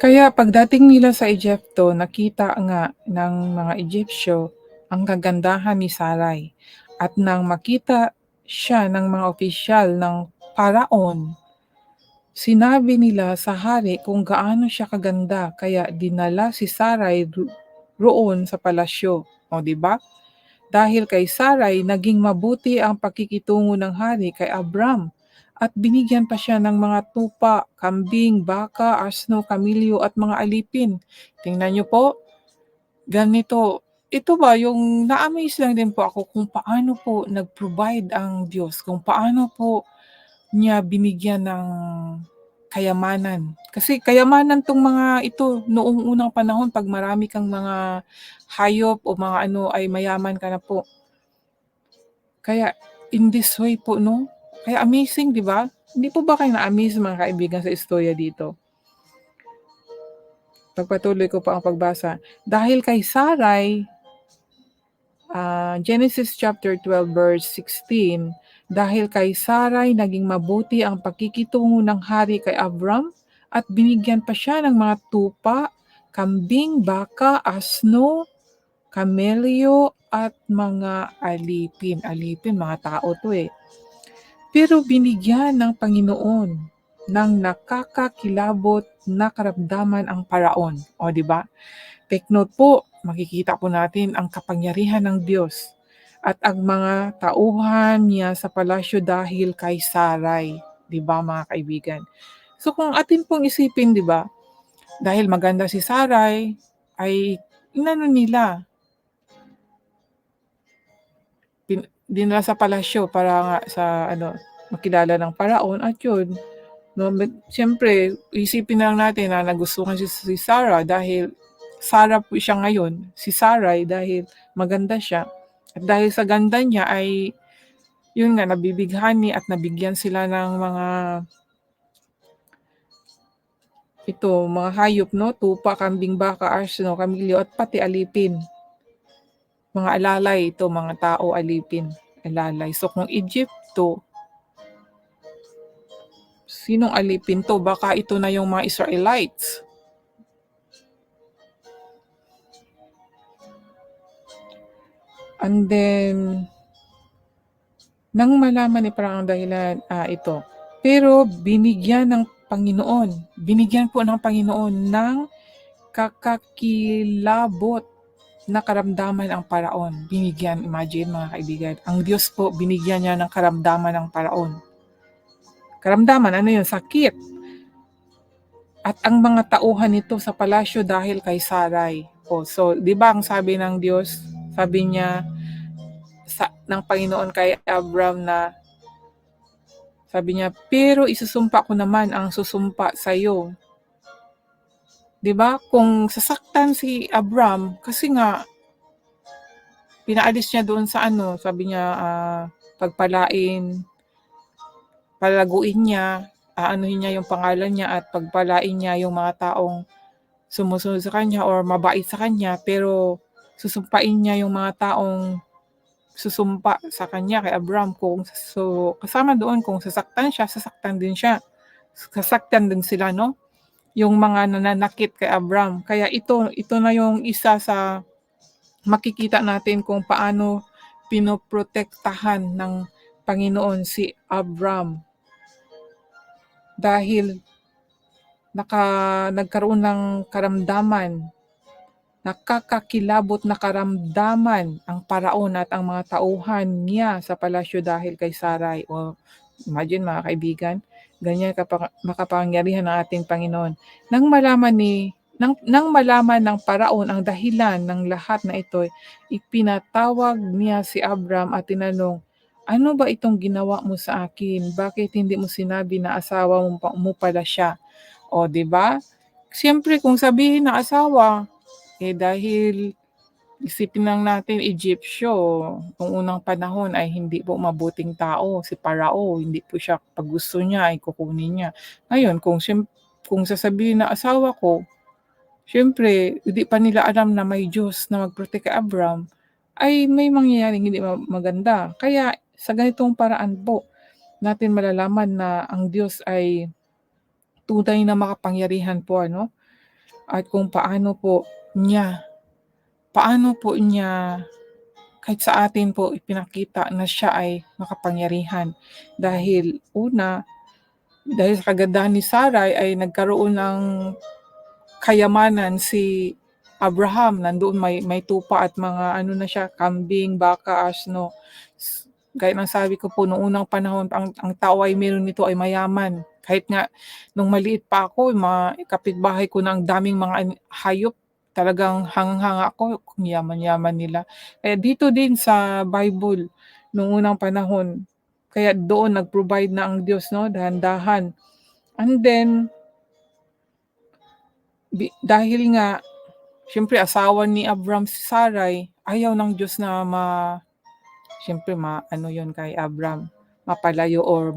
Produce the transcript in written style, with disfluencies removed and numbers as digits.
Kaya pagdating nila sa Egypto, nakita nga ng mga Egyptyo ang kagandahan ni Sarai, at nang makita siya ng mga opisyal ng Paraon, sinabi nila sa hari kung gaano siya kaganda, kaya dinala si Sarai roon sa palasyo. O, di ba? Dahil kay Sarai, naging mabuti ang pakikitungo ng hari kay Abram, at binigyan pa siya ng mga tupa, kambing, baka, asno, kamilyo at mga alipin. Tingnan niyo po, ganito. Ito ba yung na-amaze lang din po ako kung paano po nag-provide ang Diyos, kung paano po niya binigyan ng kayamanan. Kasi kayamanan 'tong mga ito noong unang panahon, 'pag marami kang mga hayop o mga ano ay mayaman ka na po. Kaya in this way po 'no, kaya amazing 'di ba? Hindi po ba kayo na-amaze mga kaibigan sa istorya dito? Pagpatuloy ko pa ang pagbasa. Dahil kay Sarai, Genesis chapter 12 verse 16, dahil kay Sarai naging mabuti ang pakikitungo ng hari kay Abram, at binigyan pa siya ng mga tupa, kambing, baka, asno, kamelyo at mga alipin. Alipin, mga tao to eh. Pero binigyan ng Panginoon ng nakakakilabot na karamdaman ang Paraon. O di ba? Take note po, makikita po natin ang kapangyarihan ng Diyos at ang mga tauhan niya sa palasyo dahil kay Sarai, 'di ba mga kaibigan? So kung atin pong isipin, 'di ba, dahil maganda si Sarai ay inano nila, dinala sa palasyo para nga sa ano, makilala ng paraon, at yun, no, siyempre isipin na lang natin na nagustuhan si Sarah dahil Sarah po siya ngayon, si Sarai dahil maganda siya. At dahil sa ganda niya ay yun nga nabibighani at nabigyan sila ng mga mga hayop 'no, tupa, kambing, baka, asno, kamilyo at pati alipin. Mga alalay ito, mga tao, alipin, alalay. So kung Egypto, sinong alipin 'to? Baka ito na yung mga Israelites. And then, nang malaman ni parang ang dahilan, ito. Pero binigyan po ng Panginoon ng kakakilabot na karamdaman ang paraon. Binigyan, imagine mga kaibigan. Ang Diyos po, binigyan niya ng karamdaman ng paraon. Karamdaman, ano yun? Sakit. At ang mga tauhan nito sa palasyo dahil kay Sarai. So, di ba ang sabi ng Diyos? Sabi niya, ng Panginoon kay Abram na, sabi niya, pero isusumpa ko naman ang susumpa sa iyo. 'Di ba? Kung sasaktan si Abram kasi nga pinaalis niya doon sa ano, sabi niya pagpalain, palaguin niya, aanuhin niya yung pangalan niya at pagpalain niya yung mga taong sumusunod sa kanya or mabait sa kanya, pero susumpain niya yung mga taong susumpa sa kanya kay Abram. So kasama doon kung sasaktan siya, sasaktan din siya. Sasaktan din sila, no? Yung mga nananakit kay Abram. Kaya ito na yung isa sa makikita natin kung paano pinoprotektahan ng Panginoon si Abram. Dahil nagkaroon ng karamdaman, nakakakilabot na karamdaman ang paraon at ang mga tauhan niya sa palasyo dahil kay Sarai. O imagine mga kaibigan, ganyan makapangyarihan ng ating Panginoon. Nang malaman ng paraon ang dahilan ng lahat na ito, ipinatawag niya si Abram at tinanong, ano ba itong ginawa mo sa akin? Bakit hindi mo sinabi na asawa mo pala siya? O, di ba? Siyempre, kung sabihin na asawa, dahil isipin lang natin, Egyptyo, nung unang panahon ay hindi po mabuting tao. Si Parao, hindi po siya, pag gusto niya ay kukunin niya. Ngayon, kung sasabihin na asawa ko, siyempre, hindi pa nila alam na may Diyos na mag-protect kay Abram, ay may mangyayaring hindi maganda. Kaya sa ganitong paraan po, natin malalaman na ang Diyos ay tunay na makapangyarihan po, ano? at kung paano po niya kahit sa atin po ipinakita na siya ay makapangyarihan. Dahil dahil sa kagandahan ni Sarai ay nagkaroon ng kayamanan si Abraham. Nandoon may tupa at mga ano na siya, kambing, baka, asno. Gaya ng sabi ko po, noong unang panahon, ang tao ay meron nito ay mayaman. Kahit nga nung maliit pa ako, mga kapitbahay ko na ang daming mga hayop, talagang hangang-hanga ako kung yaman-yaman nila. Kaya dito din sa Bible, nung unang panahon, kaya doon nag-provide na ang Diyos, no, dahan-dahan. And then, dahil nga, siyempre asawa ni Abram si Sarai, ayaw ng Diyos na siyempre ano yun kay Abram, mapalayo or